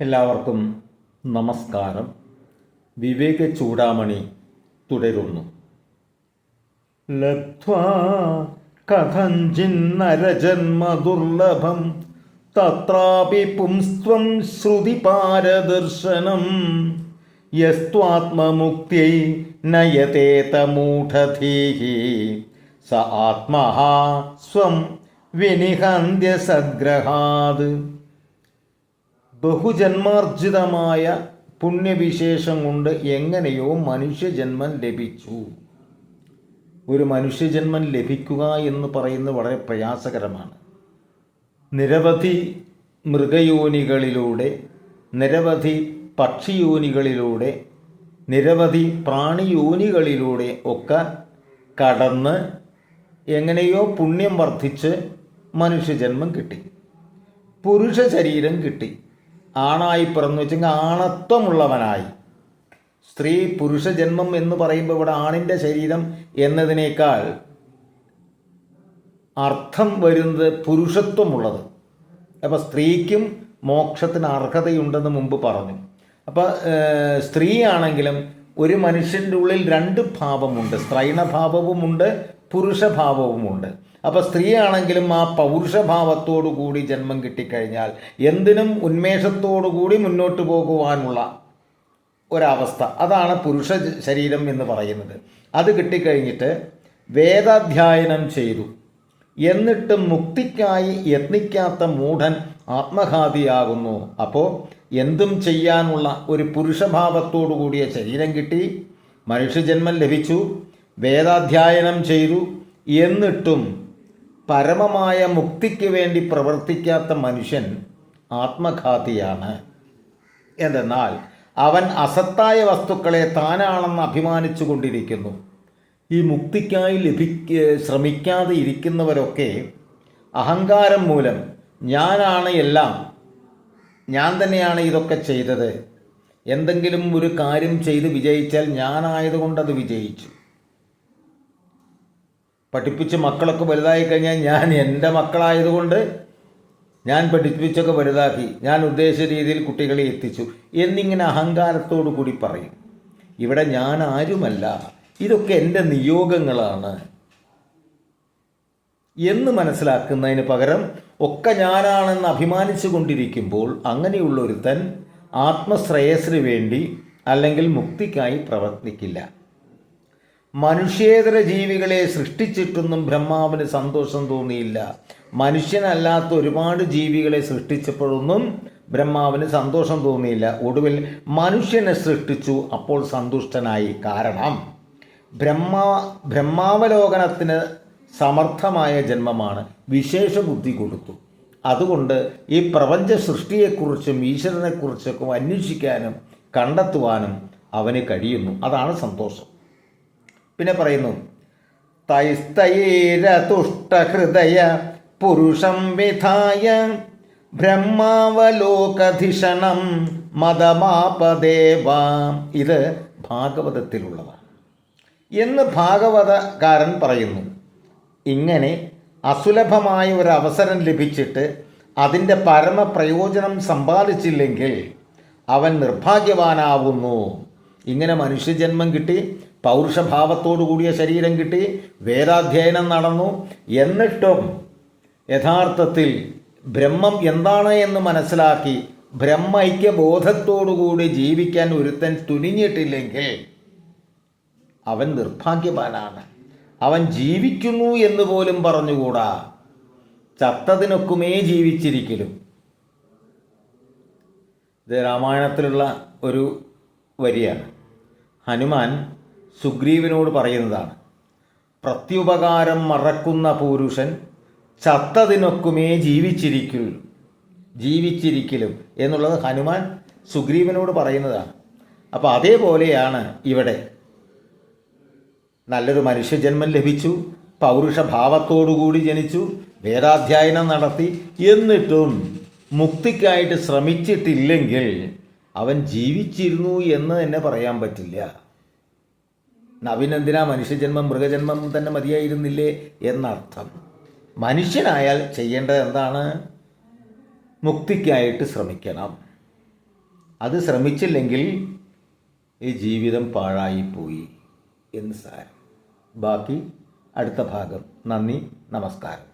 എല്ലാവർക്കും നമസ്കാരം. വിവേക ചൂടാമണി തുടരുന്നു. ലബ്ധ്വാ കഥഞ്ചിന്നരജന്മദുർലഭം തത്രാപി പുംസ്ത്വം ശ്രുതിപാരദർശനം യസ്ത്വാത്മമുക്ത്यै നയതേത മൂഢധീഃ സ ആത്മഃ സ്വം വിനിഹന്ത്യ സദ്ഗ്രഹാത്. ബഹുജന്മാർജിതമായ പുണ്യവിശേഷം കൊണ്ട് എങ്ങനെയോ മനുഷ്യജന്മം ലഭിച്ചു. ഒരു മനുഷ്യജന്മം ലഭിക്കുക എന്ന് പറയുന്നത് വളരെ പ്രയാസകരമാണ്. നിരവധി മൃഗയോനികളിലൂടെ, നിരവധി പക്ഷിയോനികളിലൂടെ, നിരവധി പ്രാണിയോനികളിലൂടെ ഒക്കെ കടന്ന് എങ്ങനെയോ പുണ്യം വർദ്ധിച്ച് മനുഷ്യജന്മം കിട്ടി. പുരുഷ ശരീരം കിട്ടി. ആണായി പിറന്നു വെച്ചെങ്കിൽ ആണത്വമുള്ളവനായി. സ്ത്രീ പുരുഷ ജന്മം എന്ന് പറയുമ്പോൾ ഇവിടെ ആണിൻ്റെ ശരീരം എന്നതിനേക്കാൾ അർത്ഥം വരുന്നത് പുരുഷത്വമുള്ളത്. അപ്പോൾ സ്ത്രീക്കും മോക്ഷത്തിന് അർഹതയുണ്ടെന്ന് മുമ്പ് പറഞ്ഞു. അപ്പോൾ സ്ത്രീയാണെങ്കിലും ഒരു മനുഷ്യൻ്റെ ഉള്ളിൽ രണ്ട് ഭാവമുണ്ട്, സ്ത്രൈണഭാവവുമുണ്ട്, പുരുഷഭാവവുമുണ്ട്. അപ്പോൾ സ്ത്രീയാണെങ്കിലും ആ പൗരുഷഭാവത്തോടു കൂടി ജന്മം കിട്ടിക്കഴിഞ്ഞാൽ എന്തിനും ഉന്മേഷത്തോടു കൂടി മുന്നോട്ട് പോകുവാനുള്ള ഒരവസ്ഥ, അതാണ് പുരുഷ ശരീരം എന്ന് പറയുന്നത്. അത് കിട്ടിക്കഴിഞ്ഞിട്ട് വേദാധ്യയനം ചെയ്തു, എന്നിട്ട് മുക്തിക്കായി യത്നിക്കാത്ത മൂഢൻ ആത്മഘാതിയാകുന്നു. അപ്പോൾ എന്തും ചെയ്യാനുള്ള ഒരു പുരുഷഭാവത്തോടു കൂടിയ ശരീരം കിട്ടി, മനുഷ്യജന്മം ലഭിച്ചു, വേദാധ്യയനം ചെയ്തു, എന്നിട്ടും പരമമായ മുക്തിക്ക് വേണ്ടി പ്രവർത്തിക്കാത്ത മനുഷ്യൻ ആത്മഘാതിയാണ്. എന്തെന്നാൽ അവൻ അസത്തായ വസ്തുക്കളെ താനാണെന്ന് അഭിമാനിച്ചു കൊണ്ടിരിക്കുന്നു. ഈ മുക്തിക്കായി ശ്രമിക്കാതെ ഇരിക്കുന്നവരൊക്കെ അഹങ്കാരം മൂലം ഞാനാണ് എല്ലാം, ഞാൻ തന്നെയാണ് ഇതൊക്കെ ചെയ്തത്, എന്തെങ്കിലും ഒരു കാര്യം ചെയ്ത് വിജയിച്ചാൽ ഞാനായതുകൊണ്ടത് വിജയിച്ചു. പഠിപ്പിച്ച് മക്കളൊക്കെ വലുതായി കഴിഞ്ഞാൽ ഞാൻ എൻ്റെ മക്കളായതുകൊണ്ട് ഞാൻ പഠിപ്പിച്ചൊക്കെ വലുതാക്കി, ഞാൻ ഉദ്ദേശിച്ച രീതിയിൽ കുട്ടികളെ എത്തിച്ചു എന്നിങ്ങനെ അഹങ്കാരത്തോടു കൂടി പറയും. ഇവിടെ ഞാൻ ആരുമല്ല, ഇതൊക്കെ എൻ്റെ നിയോഗങ്ങളാണ് എന്ന് മനസ്സിലാക്കുന്നതിന് പകരം ഒക്കെ ഞാനാണെന്ന് അഭിമാനിച്ചു കൊണ്ടിരിക്കുമ്പോൾ അങ്ങനെയുള്ള ഒരുത്തൻ ആത്മശ്രേയസ്സിന് വേണ്ടി അല്ലെങ്കിൽ മുക്തിക്കായി പ്രവർത്തിക്കില്ല. മനുഷ്യേതര ജീവികളെ സൃഷ്ടിച്ചിട്ടൊന്നും ബ്രഹ്മാവിന് സന്തോഷം തോന്നിയില്ല. മനുഷ്യനല്ലാത്ത ഒരുപാട് ജീവികളെ സൃഷ്ടിച്ചപ്പോഴൊന്നും ബ്രഹ്മാവിന് സന്തോഷം തോന്നിയില്ല. ഒടുവിൽ മനുഷ്യനെ സൃഷ്ടിച്ചു, അപ്പോൾ സന്തുഷ്ടനായി. കാരണം ബ്രഹ്മാവലോകനത്തിന് സമർത്ഥമായ ജന്മമാണ്, വിശേഷ ബുദ്ധി കൊടുത്തു. അതുകൊണ്ട് ഈ പ്രപഞ്ച സൃഷ്ടിയെക്കുറിച്ചും ഈശ്വരനെക്കുറിച്ചൊക്കെ അന്വേഷിക്കാനും കണ്ടെത്തുവാനും അവന് കഴിയുന്നു. അതാണ് സന്തോഷം. പിന്നെ പറയുന്നു, തൈസ്തൈരതുഷ്ടഹൃദയ പുരുഷം വിധായ ബ്രഹ്മാവലോകധിഷണം മതമാപദേവ. ഇത് ഭാഗവതത്തിലുള്ളതാണ് എന്ന് ഭാഗവതകാരൻ പറയുന്നു. ഇങ്ങനെ അസുലഭമായ ഒരു അവസരം ലഭിച്ചിട്ട് അതിൻ്റെ പരമപ്രയോജനം സമ്പാദിച്ചില്ലെങ്കിൽ അവൻ നിർഭാഗ്യവാനാവുന്നു. ഇങ്ങനെ മനുഷ്യജന്മം കിട്ടി, പൗരുഷഭാവത്തോടു കൂടിയ ശരീരം കിട്ടി, വേദാധ്യയനം നടന്നു, എന്നിട്ടും യഥാർത്ഥത്തിൽ ബ്രഹ്മം എന്താണ് എന്ന് മനസ്സിലാക്കി ബ്രഹ്മൈക്യബോധത്തോടുകൂടി ജീവിക്കാൻ ഒരുത്തൻ തുനിഞ്ഞിട്ടില്ലെങ്കിൽ അവൻ നിർഭാഗ്യവാനാണ്. അവൻ ജീവിക്കുന്നു എന്ന് പോലും പറഞ്ഞുകൂടാ. ചത്തതിനൊക്കുമേ ജീവിച്ചിരിക്കലും. ഇത് രാമായണത്തിലുള്ള ഒരു വരിയാണ്. ഹനുമാൻ സുഗ്രീവനോട് പറയുന്നതാണ്. പ്രത്യുപകാരം മറക്കുന്ന പുരുഷൻ ചത്തതിനൊക്കുമേ ജീവിച്ചിരിക്കലും എന്നുള്ളത് ഹനുമാൻ സുഗ്രീവനോട് പറയുന്നതാണ്. അപ്പോൾ അതേപോലെയാണ് ഇവിടെ. നല്ലൊരു മനുഷ്യജന്മം ലഭിച്ചു, പൗരുഷഭാവത്തോടുകൂടി ജനിച്ചു, വേദാധ്യയനം നടത്തി, എന്നിട്ടും മുക്തിക്കായിട്ട് ശ്രമിച്ചിട്ടില്ലെങ്കിൽ അവൻ ജീവിച്ചിരുന്നു എന്ന് തന്നെ പറയാൻ പറ്റില്ല. നവിനെന്തിനാ മനുഷ്യജന്മം, മൃഗജന്മം തന്നെ മതിയായിരുന്നില്ലേ എന്നർത്ഥം. മനുഷ്യനായാൽ ചെയ്യേണ്ടത് എന്താണ്? മുക്തിക്കായിട്ട് ശ്രമിക്കണം. അത് ശ്രമിച്ചില്ലെങ്കിൽ ഈ ജീവിതം പാഴായിപ്പോയി എന്ന് സാരം. ബാക്കി അടുത്ത ഭാഗം. നന്ദി, നമസ്കാരം.